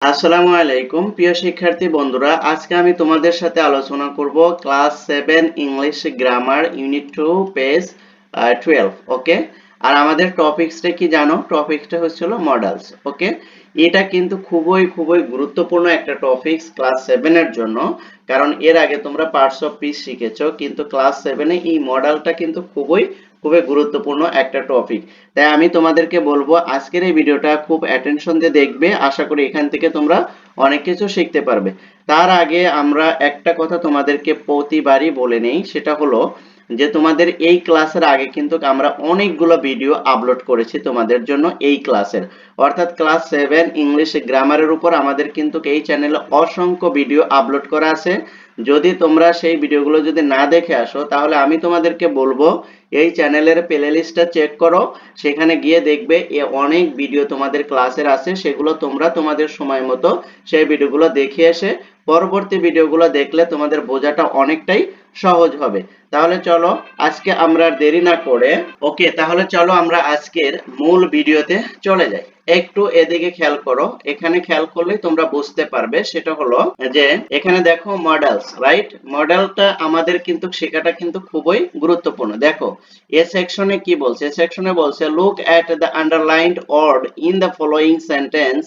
আসসালামু আলাইকুম প্রিয় শিক্ষার্থী বন্ধুরা, আজকে আমি তোমাদের সাথে আলোচনা করব class 7 English grammar unit 2 page 12। ওকে, আর আমাদের টপিকসটা কি জানো? টপিকসটা হচ্ছিল মডেলস। ওকে, এটা কিন্তু খুবই গুরুত্বপূর্ণ একটা টপিকস ক্লাস 7 এর জন্য, কারণ এর আগে তোমরা পার্টস অফ স্পিচ শিখেছো, কিন্তু ক্লাস 7 এ এই মডেলটা কিন্তু খুবই গুরুত্বপূর্ণ একটা টপিক। তাই আমি তোমাদেরকে বলবো আজকের এই ভিডিওটা খুব অ্যাটেনশন দিয়ে দেখবে। আশা করি এখান থেকে তোমরা অনেক কিছু শিখতে পারবে। তার আগে আমরা একটা কথা তোমাদেরকে প্রতিবারই বলে নেই, সেটা হলো যে তোমাদের এই ক্লাসের আগে কিন্তু আমরা অনেকগুলো ভিডিও আপলোড করেছি তোমাদের জন্য এই ক্লাসের, অর্থাৎ ক্লাস 7 ইংলিশ গ্রামারের উপর আমাদের কিন্তু এই চ্যানেলে অসংখ্য ভিডিও আপলোড করা আছে। যদি তোমরা সেই ভিডিওগুলো যদি না দেখে আসো, তাহলে আমি তোমাদেরকে বলবো এই চ্যানেলের প্লেলিস্টটা চেক করো। সেখানে গিয়ে দেখবে অনেক ভিডিও তোমাদের ক্লাসের আছে, সেগুলো তোমরা তোমাদের সময় মতো সেই ভিডিওগুলো দেখে এসে পরবর্তী ভিডিওগুলো দেখলে তোমাদের বোঝাটা অনেকটাই সহজ হবে। তাহলে চলো আজকে আমরা দেরি না করে, ওকে, তাহলে চলো আমরা আজকের মূল ভিডিওতে চলে যাই। একটু এদিকে খেয়াল করো, এখানে খেয়াল করলে তোমরা বুঝতে পারবে। সেটা হলো যে এখানে দেখো মডেলস, রাইট? মডেলটা আমাদের কিন্তু শেখাটা কিন্তু খুবই গুরুত্বপূর্ণ। দেখো এ সেকশনে কি বলছে? সেকশনে বলছে look at the underlined word in the following sentence,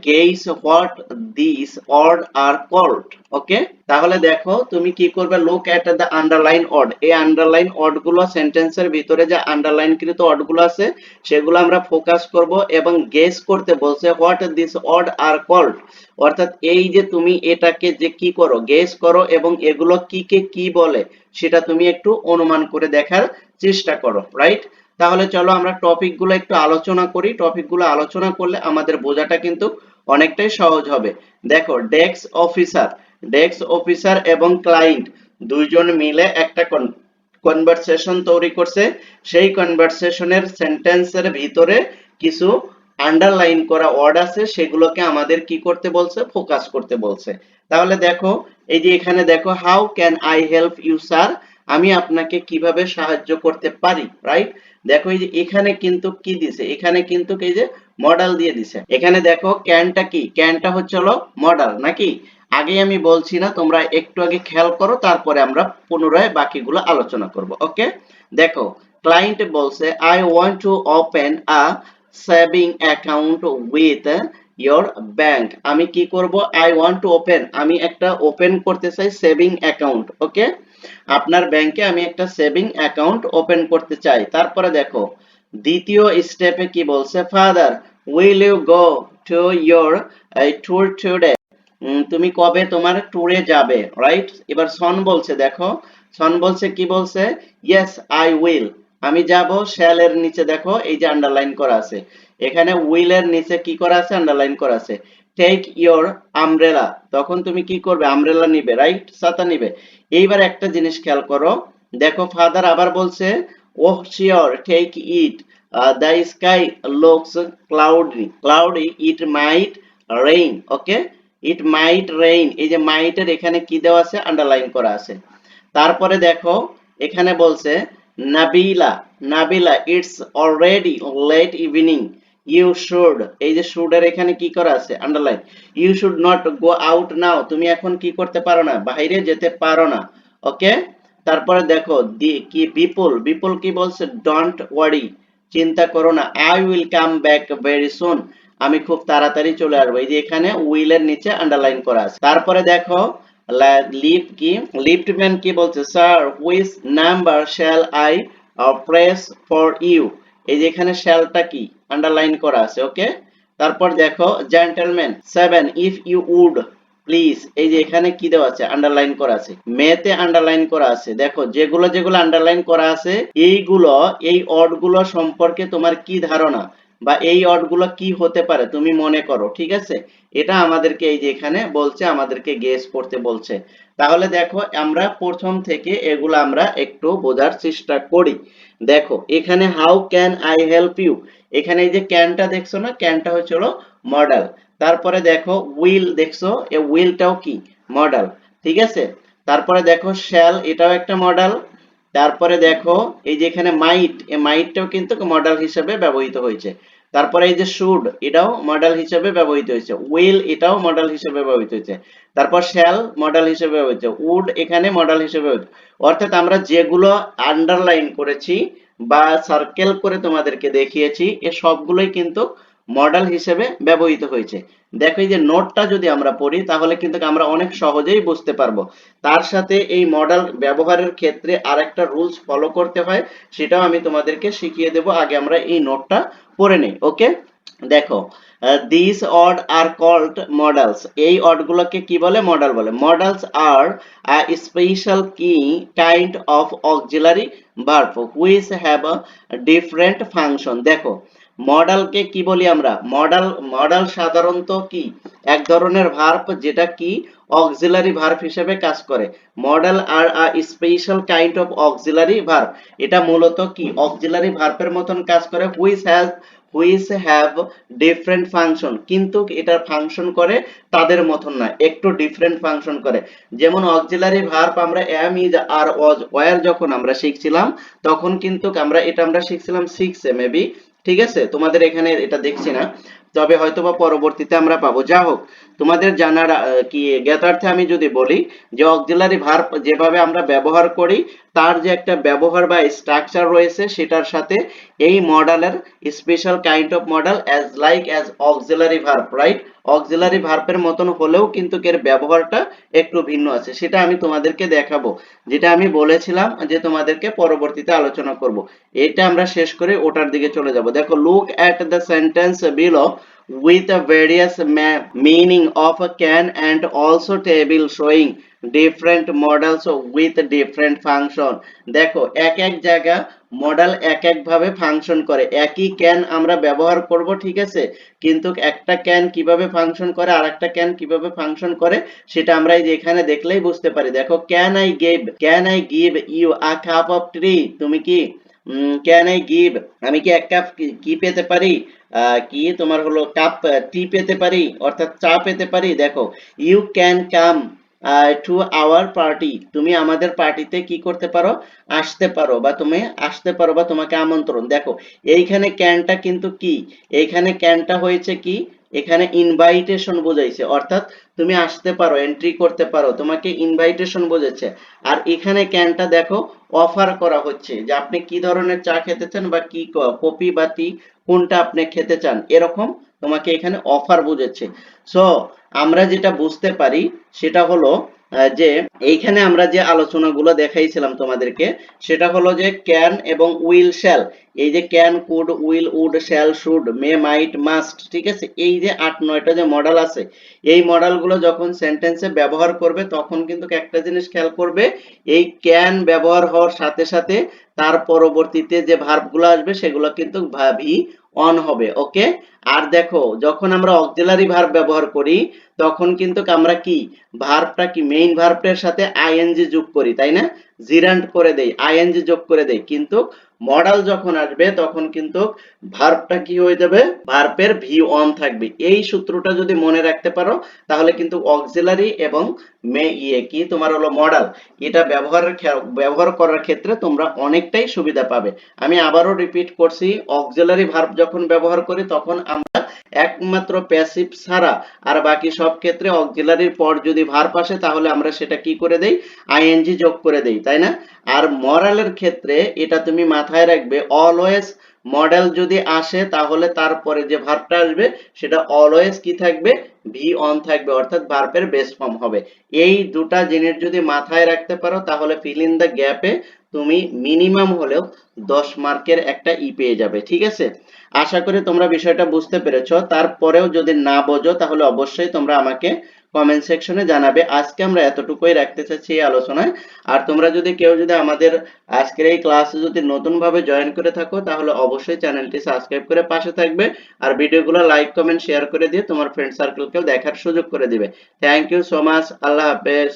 guess what this word are called. Okay, তাহলে দেখো তুমি কি করবে, look at the underline word. এই আন্ডারলাইন ওয়ার্ড গুলো, সেন্টেন্সের ভিতরে যে আন্ডারলাইন কৃত ওয়ার্ড গুলো আছে সেগুলো আমরা ফোকাস করব এবং গেস করতে বলছে what this word are called. অর্থাৎ এই যে তুমি এটাকে যে কি করো, গেস করো এবং এগুলো কি কে কি বলে সেটা তুমি একটু অনুমান করে দেখার চেষ্টা করো, রাইট? তাহলে চলো আমরা টপিকগুলো একটু আলোচনা করি। টপিকগুলো আলোচনা করলে আমাদের বোঝাটা কিন্তু অনেকটাই সহজ হবে। দেখো ডেস্ক অফিসার এবং ক্লায়েন্ট দুইজন মিলে একটা কনভারসেশন তৈরি করছে। সেই কনভারসেশনের সেন্টেন্সের ভিতরে কিছু আন্ডারলাইন করা ওয়ার্ড আছে, সেগুলোকে আমাদের কি করতে বলছে? ফোকাস করতে বলছে। তাহলে দেখো এই যে এখানে দেখো, how can I help you sir, আমি আপনাকে কিভাবে সাহায্য করতে পারি, রাইট? দেখো এই যে এখানে কিন্তু কি দিছে, এখানে কিন্তু এই যে মডেল দিয়ে দিছে। এখানে দেখো ক্যানটা কি, ক্যানটা হচ্ছে হলো মডেল নাকি? আগে আমি বলছি না, তোমরা একটু আগে খেয়াল করো, তারপরে আমরা পুনরায় বাকিগুলো আলোচনা করব। ওকে, দেখো ক্লায়েন্ট বলছে I want to open a saving account with your bank. আমি কি করব? আই ওয়ান্ট টু ওপেন, আমি একটা ওপেন করতে চাই সেভিং অ্যাকাউন্ট। ওকে, আপনার ব্যাংকে আমি একটা সেভিং অ্যাকাউন্ট ওপেন করতে চাই। তারপরে দেখো দ্বিতীয় স্টেপে কি বলছে, father will you go to your tour today, তুমি কবে তোমার ট্যুরে যাবে, রাইট? এবার সন বলছে, দেখো সন বলছে কি বলছে, ইয়েস আই উইল, আমি যাব। শ্যাল এর নিচে দেখো এই যে আন্ডারলাইন করা আছে, এখানে উইল এর নিচে কি করা আছে? আন্ডারলাইন করা আছে। টেক ইয়োর আমব্রেলা, তখন তুমি কি করবে? আমব্রেলা নিবে, রাইট? ছাতা নিবে। এইবার একটা জিনিস খেয়াল করো, দেখো ফাদার আবার বলছে oh sure take it, the sky looks cloudy it might rain. Okay, it might rain, এই যে মাইটের এখানে কি দেওয়া আছে? আন্ডারলাইন করা আছে। তারপরে দেখো এখানে বলছে Nabila, Nabila it's already late evening, you should, এই যে শুড এর এখানে কি করা আছে? Underline. You should not go out now, তুমি এখন কি করতে পারো না? বাইরে যেতে পারো না। ওকে, তারপরে দেখো কি বিপুল, বিপুল কি বলছে? ডোন্ট ওয়ারি, চিন্তা করো না। I will come back very soon, আমি খুব তাড়াতাড়ি চলে আসবো। এই যে এখানে উইল এর নিচে আন্ডারলাইন করা আছে। তারপরে দেখো লিফট কি, লিফটম্যান কি বলছে? Sir which number shall I press for you, এই যে এখানে শ্যালটা কি? আন্ডারলাইন করা আছে। ওকে, তারপর দেখো gentleman 7 if you would please, এই যে এখানে কি দেওয়া আছে? আন্ডারলাইন করা আছে। মেতে আন্ডারলাইন করা আছে। দেখো যেগুলো যেগুলো আন্ডারলাইন করা আছে এইগুলো, এই ওয়ার্ড গুলো সম্পর্কে তোমার কি ধারণা, বা এই ওয়ার্ড গুলো কি হতে পারে তুমি মনে করো, ঠিক আছে? এটা আমাদেরকে এই যে এখানে বলছে, আমাদেরকে গেস করতে বলছে। তাহলে দেখো আমরা প্রথম থেকে এগুলো আমরা একটু বোঝার চেষ্টা করি। দেখো এখানে how can I help you, এখানে এই যে ক্যানটা দেখছো না, ক্যানটা হচ্ছে হলো মডেল। তারপরে দেখো উইল দেখছো, এই উইলটাও কি? মডেল, ঠিক আছে? তারপরে দেখো শ্যাল, এটাও একটা মডেল। তারপরে দেখো এই যে এখানে মাইট, এই মাইটটাও কিন্তু মডেল হিসেবে ব্যবহৃত হয়েছে। তারপরে এই যে শুড, এটাও মডেল হিসেবে ব্যবহৃত হয়েছে। উইল, এটাও মডেল হিসেবে ব্যবহৃত হয়েছে। তারপর শ্যাল মডেল হিসেবে ব্যবহৃত, উড এখানে মডেল হিসেবে ব্যবহৃত। অর্থাৎ আমরা যেগুলো আন্ডারলাইন করেছি বা সার্কেল করে তোমাদেরকে দেখিয়েছি, এ সবগুলোই কিন্তু মডেল হিসেবে ব্যবহৃত হয়েছে। দেখো এই যে নোটটা যদি আমরা পড়ি তাহলে কিন্তু আমরা অনেক সহজেই বুঝতে পারবো। তার সাথে এই মডেল ব্যবহারের ক্ষেত্রে আরেকটা রুলস ফলো করতে হয়, সেটাও আমি তোমাদেরকে শিখিয়ে দেব। আগে আমরা এই নোটটা পড়ে নেই। ওকে, দেখো this word are called modals, এই অড গুলোকে কি বলে? মডেল বলে। মডেলস আর আ স্পেশাল কি kind of auxiliary verb which have a different function. দেখো মডেলকে কি বলি আমরা? মডেল সাধারণত কি এক ধরনের ভার্ব যেটা কি অক্সিলারি ভার্ব হিসেবে কাজ করে। Modal are a special kind of auxiliary verb, এটা মূলত কি অক্সিলারি ভার্বের মতন কাজ করে। হুইচ হ্যাভ ডিফারেন্ট ফাংশন, কিন্তু এটার ফাংশন করে তাদের মতন না, একটু ডিফারেন্ট ফাংশন করে। যেমন অক্সিলারি ভার্ব আমরা am, is, are, was, were যখন আমরা শিখছিলাম তখন কিন্তু আমরা শিখছিলাম 6 এ মেবি। ঠিক আছে, তোমাদের এখানে এটা দেখছি না, তবে হয়তোবা পরবর্তীতে আমরা পাবো। যা হোক, তোমাদের জানার কি জ্ঞাতার্থে আমি যদি বলি যে অক্সিলারি ভার্ব যেভাবে আমরা ব্যবহার করি তার যে একটা ব্যবহার বা স্ট্রাকচার রয়েছে, সেটার সাথে এই মডেলের special kind of model as auxiliary verb, right? Auxiliary ভার্বের মতন হলেও কিন্তু এর ব্যবহারটা একটু ভিন্ন আছে, সেটা আমি তোমাদেরকে দেখাবো। যেটা আমি বলেছিলাম যে তোমাদেরকে পরবর্তীতে আলোচনা করব, এটা আমরা শেষ করে ওটার দিকে চলে যাব। দেখো, look at the sentence below with a various meaning of a can and also table showing different models with different function। দেখো এক এক জায়গা মডেল এক এক ভাবে ফাংশন করে। একই ক্যান আমরা ব্যবহার করব, ঠিক আছে, কিন্তু একটা ক্যান কিভাবে ফাংশন করে আর একটা ক্যান কিভাবে ফাংশন করে সেটা আমরা এই যে এখানে দেখলেই বুঝতে পারি। দেখো, can I give you a cup of tea, তুমি কি ক্যান আই গিভ, আমি কি এক কাপ কি পেতে পারি? কি তোমার হলো কাপ টি পেতে পারি, অর্থাৎ চা পেতে পারি। দেখো, you can come to our party, তুমি আমাদের পার্টিতে কি করতে পারো? আসতে পারো, বা তুমি আসতে পারো, বা তোমাকে আমন্ত্রণ। দেখো এইখানে ক্যানটা কিন্তু কি, এইখানে ক্যানটা হয়েছে কি, এখানে ইনভাইটেশন বোঝাইছে, অর্থাৎ তুমি আসতে পারো, এন্ট্রি করতে পারো, তোমাকে ইনভাইটেশন বোঝাচ্ছে। আর এখানে ক্যানটা দেখো অফার করা হচ্ছে যে আপনি কি ধরনের চা খেতে চান, বা কি কফি বা টি কোনটা আপনি খেতে চান, এরকম তোমাকে এখানে অফার বুঝাচ্ছে। সো আমরা যেটা বুঝতে পারি সেটা হলো যে এইখানে আমরা যে আলোচনাগুলো দেখাইছিলাম তোমাদেরকে, সেটা হলো যে ক্যান এবং উইল শ্যাল, এই যে can, could, will, would, shall, should, may, might, must, ঠিক আছে, এই যে 8-9টা যে মডেল আছে, এই মডেলগুলো যখন সেন্টেন্সে ব্যবহার করবে তখন কিন্তু একটা জিনিস খেয়াল করবে, এই ক্যান ব্যবহার হওয়ার সাথে সাথে তার পরবর্তীতে যে ভার্বগুলো আসবে সেগুলো কিন্তু ভি অন হবে। ওকে, আর দেখো যখন আমরা অক্সিলারি ভার্ব ব্যবহার করি তখন কিন্তু আমরা কি ভার্বটা কি মেইন ভার্বের সাথে আইএনজি যোগ করি, তাই না? জিরান্ড করে দেই, আইএনজি যোগ করে দেই, কিন্তু মডেল যখন আসবে তখন কিন্তু ভার্বটা কি হয়ে যাবে? ভার্বের ভি অন থাকবে। এই সূত্রটা যদি মনে রাখতে পারো তাহলে কিন্তু অক্সিলারি এবং কি তোমার হলো মডেল, এটা ব্যবহার করার ক্ষেত্রে তোমরা অনেকটাই সুবিধা পাবে। আমি আবারও রিপিট করছি, অক্সিলারি ভার্ব যখন ব্যবহার করি তখন আমরা একমাত্র প্যাসিভ ছাড়া আর বাকি সব ক্ষেত্রে অক্সিলারির পর যদি ভার্ব আসে তাহলে আমরা সেটা কি করে দেই? আইএনজি যোগ করে দেই, তাই না? আর মরালের ক্ষেত্রে এটা তুমি মাথায় রাখবে, অলওয়েজ মডেল যদি আসে তাহলে তারপরে যে ভার্বটা আসবে সেটা অলওয়েজ কি থাকবে? ভি অন থাকবে, অর্থাৎ ভার্বের বেস ফর্ম হবে। এই দুটা জিনিস যদি মাথায় রাখতে পারো তাহলে ফিল ইন দ্য গ্যাপে তুমি মিনিমাম হলেও 10 মার্কের একটা পেয়ে যাবে। ঠিক আছে, আশা করি তোমরা বিষয়টা বুঝতে পেরেছো। তারপরেও যদি না বোঝো তাহলে অবশ্যই তোমরা আমাকে কমেন্ট সেকশনে জানাবে। আজকে আমরা এতটুকুই রাখতে চাচ্ছি এই আলোচনায়। আর তোমরা যদি কেউ যদি আমাদের আজকের এই ক্লাসে যদি নতুন ভাবে জয়েন করে থাকো তাহলে অবশ্যই চ্যানেলটি সাবস্ক্রাইব করে পাশে থাকবে, আর ভিডিওগুলো লাইক কমেন্ট শেয়ার করে দিয়ে তোমার ফ্রেন্ড সার্কেলকেও দেখার সুযোগ করে দিবে। থ্যাংক ইউ সো মাচ, আল্লাহ হাফেজ।